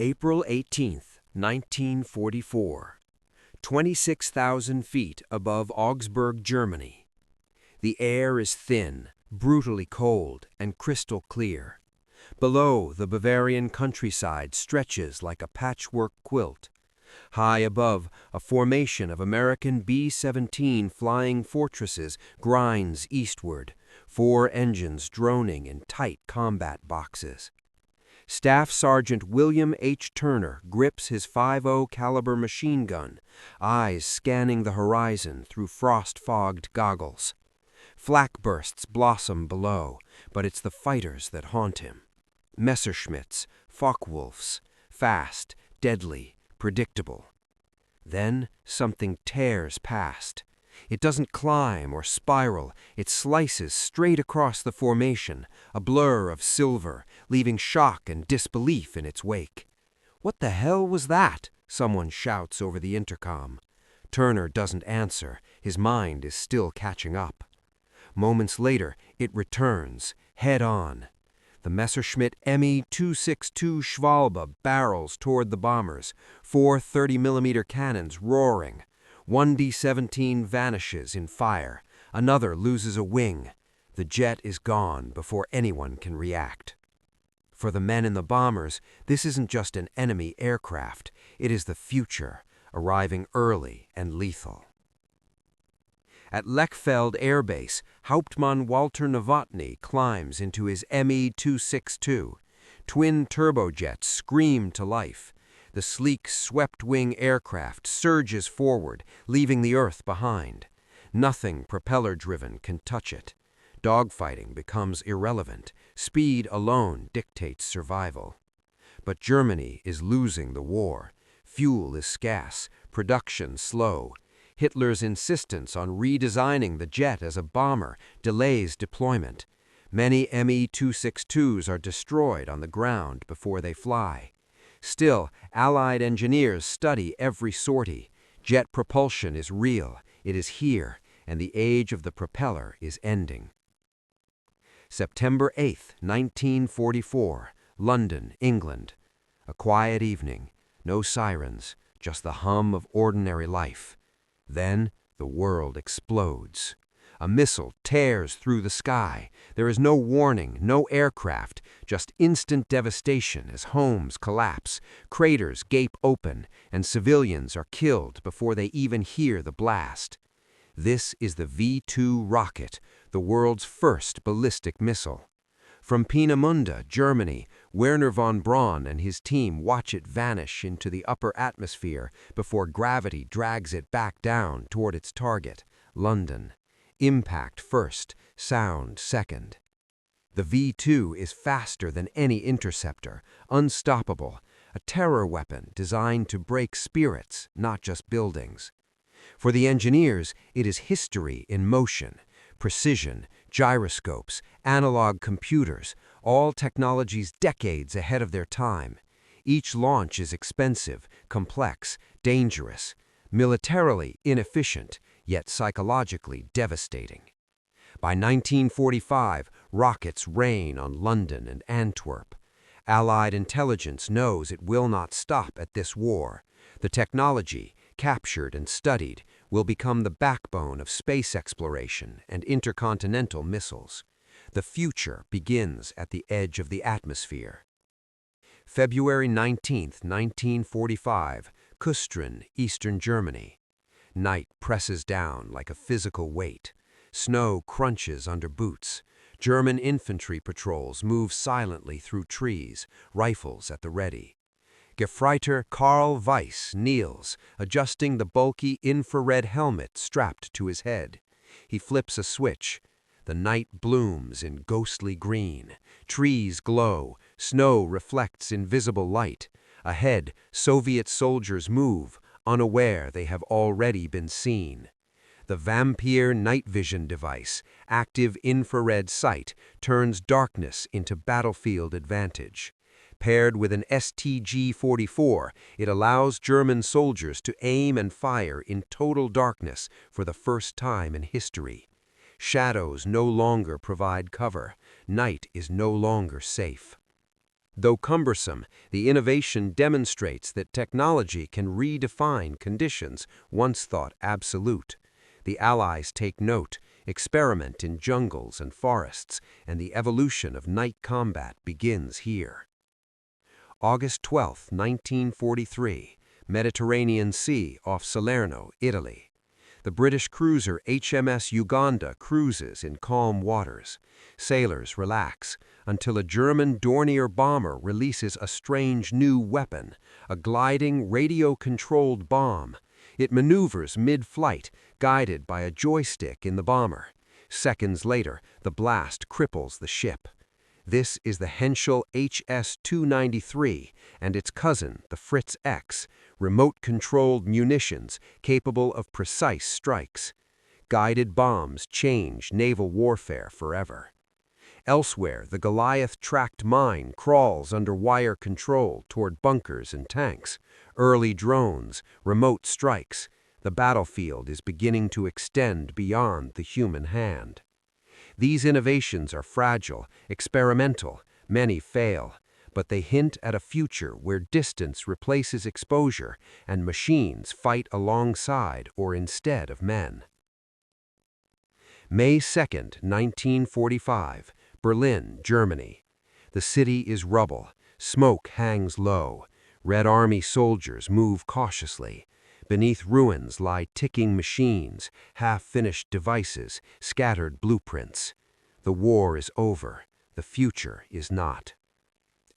April 18, 1944. 26,000 feet above Augsburg, Germany. The air is thin, brutally cold, and crystal clear. Below, the Bavarian countryside stretches like a patchwork quilt. High above, a formation of American B-17 flying fortresses grinds eastward, 4 engines droning in tight combat boxes. Staff Sergeant William H. Turner grips his .50 caliber machine gun, eyes scanning the horizon through frost-fogged goggles. Flak bursts blossom below, but it's the fighters that haunt him. Messerschmitts, Focke-Wulfs, fast, deadly, predictable. Then something tears past. It doesn't climb or spiral, it slices straight across the formation, a blur of silver, leaving shock and disbelief in its wake. "What the hell was that?" someone shouts over the intercom. Turner doesn't answer, his mind is still catching up. Moments later, it returns, head on. The Messerschmitt Me 262 Schwalbe barrels toward the bombers, 4 30mm cannons roaring. One D-17 vanishes in fire, another loses a wing. The jet is gone before anyone can react. For the men in the bombers, this isn't just an enemy aircraft, it is the future, arriving early and lethal. At Lechfeld Air Base, Hauptmann Walter Nowotny climbs into his Me 262. Twin turbojets scream to life. The sleek, swept-wing aircraft surges forward, leaving the Earth behind. Nothing propeller-driven can touch it. Dogfighting becomes irrelevant. Speed alone dictates survival. But Germany is losing the war. Fuel is scarce, production slow. Hitler's insistence on redesigning the jet as a bomber delays deployment. Many Me 262s are destroyed on the ground before they fly. Still, Allied engineers study every sortie. Jet propulsion is real, it is here, and the age of the propeller is ending. September 8, 1944, London, England. A quiet evening, no sirens, just the hum of ordinary life. Then the world explodes. A missile tears through the sky. There is no warning, no aircraft, just instant devastation as homes collapse, craters gape open, and civilians are killed before they even hear the blast. This is the V-2 rocket, the world's first ballistic missile. From Peenemünde, Germany, Werner von Braun and his team watch it vanish into the upper atmosphere before gravity drags it back down toward its target, London. Impact first, sound second. The V-2 is faster than any interceptor, unstoppable, a terror weapon designed to break spirits, not just buildings. For the engineers, it is history in motion. Precision, gyroscopes, analog computers, all technologies decades ahead of their time. Each launch is expensive, complex, dangerous, militarily inefficient, yet psychologically devastating. By 1945, rockets rain on London and Antwerp. Allied intelligence knows it will not stop at this war. The technology, captured and studied, will become the backbone of space exploration and intercontinental missiles. The future begins at the edge of the atmosphere. February 19, 1945, Küstrin, Eastern Germany. Night presses down like a physical weight. Snow crunches under boots. German infantry patrols move silently through trees, rifles at the ready. Gefreiter Karl Weiss kneels, adjusting the bulky infrared helmet strapped to his head. He flips a switch. The night blooms in ghostly green. Trees glow. Snow reflects invisible light. Ahead, Soviet soldiers move, unaware they have already been seen. The Vampire night vision device, active infrared sight, turns darkness into battlefield advantage. Paired with an STG-44, it allows German soldiers to aim and fire in total darkness for the first time in history. Shadows no longer provide cover. Night is no longer safe. Though cumbersome, the innovation demonstrates that technology can redefine conditions once thought absolute. The Allies take note, experiment in jungles and forests, and the evolution of night combat begins here. August 12, 1943, Mediterranean Sea off Salerno, Italy. The British cruiser HMS Uganda cruises in calm waters. Sailors relax until a German Dornier bomber releases a strange new weapon, a gliding, radio-controlled bomb. It maneuvers mid-flight, guided by a joystick in the bomber. Seconds later, the blast cripples the ship. This is the Henschel HS-293 and its cousin, the Fritz X, remote-controlled munitions capable of precise strikes. Guided bombs change naval warfare forever. Elsewhere, the Goliath-tracked mine crawls under wire control toward bunkers and tanks. Early drones, remote strikes. The battlefield is beginning to extend beyond the human hand. These innovations are fragile, experimental, many fail, but they hint at a future where distance replaces exposure and machines fight alongside or instead of men. May 2, 1945, Berlin, Germany. The city is rubble, smoke hangs low, Red Army soldiers move cautiously. Beneath ruins lie ticking machines, half-finished devices, scattered blueprints. The war is over. The future is not.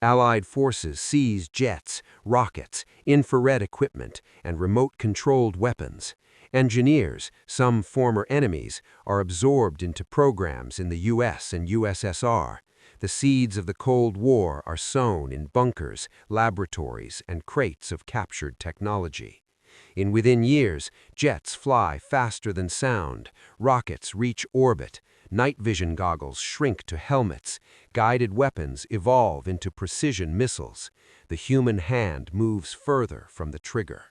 Allied forces seize jets, rockets, infrared equipment, and remote-controlled weapons. Engineers, some former enemies, are absorbed into programs in the US and USSR. The seeds of the Cold War are sown in bunkers, laboratories, and crates of captured technology. Within years, jets fly faster than sound, rockets reach orbit, night vision goggles shrink to helmets, guided weapons evolve into precision missiles. The human hand moves further from the trigger.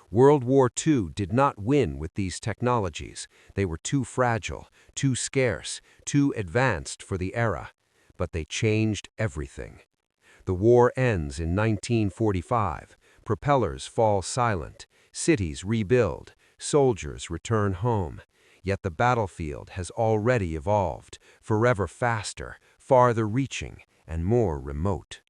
World War II did not win with these technologies. They were too fragile, too scarce, too advanced for the era. But they changed everything. The war ends in 1945. Propellers fall silent. Cities rebuild. Soldiers return home. Yet the battlefield has already evolved, forever faster, farther reaching, and more remote.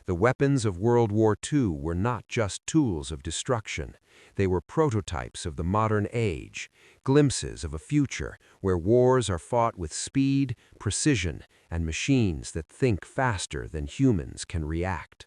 The weapons of World War II were not just tools of destruction. They were prototypes of the modern age, glimpses of a future where wars are fought with speed, precision, and machines that think faster than humans can react.